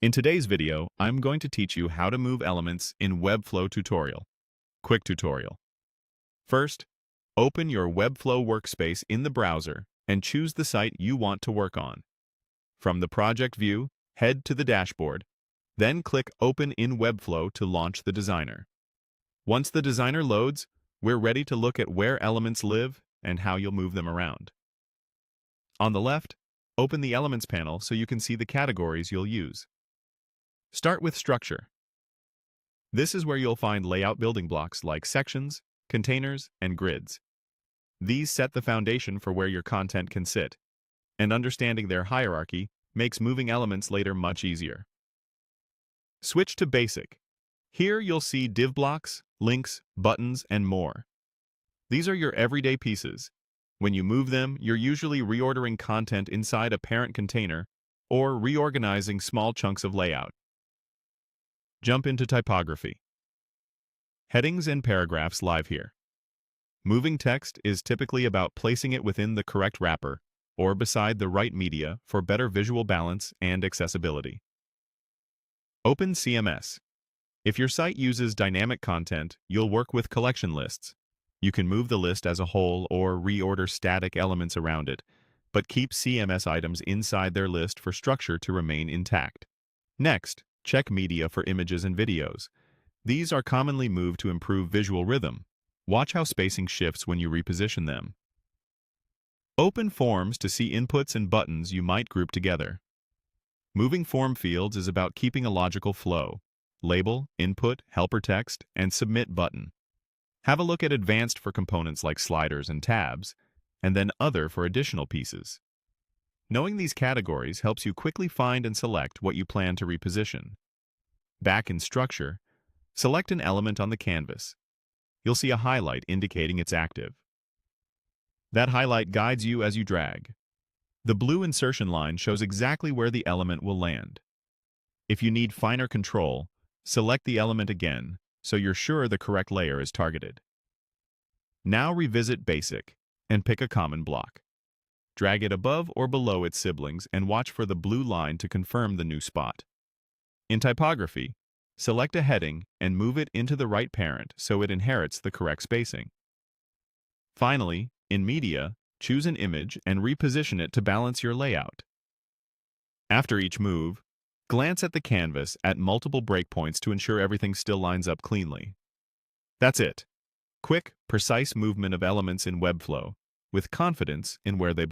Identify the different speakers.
Speaker 1: In today's video, I'm going to teach you how to move elements in Webflow tutorial. Quick tutorial. First, open your Webflow workspace in the browser and choose the site you want to work on. From the project view, head to the dashboard, then click Open in Webflow to launch the designer. Once the designer loads, we're ready to look at where elements live and how you'll move them around. On the left, open the Elements panel so you can see the categories you'll use. Start with Structure. This is where you'll find layout building blocks like sections, containers, and grids. These set the foundation for where your content can sit, and understanding their hierarchy makes moving elements later much easier. Switch to Basic. Here you'll see div blocks, links, buttons, and more. These are your everyday pieces. When you move them, you're usually reordering content inside a parent container or reorganizing small chunks of layout. Jump into Typography. Headings and paragraphs live here. Moving text is typically about placing it within the correct wrapper or beside the right media for better visual balance and accessibility. Open CMS. If your site uses dynamic content, you'll work with collection lists. You can move the list as a whole or reorder static elements around it, but keep CMS items inside their list for structure to remain intact. Next, check media for images and videos. These are commonly moved to improve visual rhythm. Watch how spacing shifts when you reposition them. Open forms to see inputs and buttons you might group together. Moving form fields is about keeping a logical flow. Label, input, helper text, and submit button. Have a look at Advanced for components like sliders and tabs, and then Other for additional pieces. Knowing these categories helps you quickly find and select what you plan to reposition. Back in Structure, select an element on the canvas. You'll see a highlight indicating it's active. That highlight guides you as you drag. The blue insertion line shows exactly where the element will land. If you need finer control, select the element again so you're sure the correct layer is targeted. Now revisit Basic and pick a common block. Drag it above or below its siblings and watch for the blue line to confirm the new spot. In Typography, select a heading and move it into the right parent so it inherits the correct spacing. Finally, in Media, choose an image and reposition it to balance your layout. After each move, glance at the canvas at multiple breakpoints to ensure everything still lines up cleanly. That's it. Quick, precise movement of elements in Webflow, with confidence in where they belong.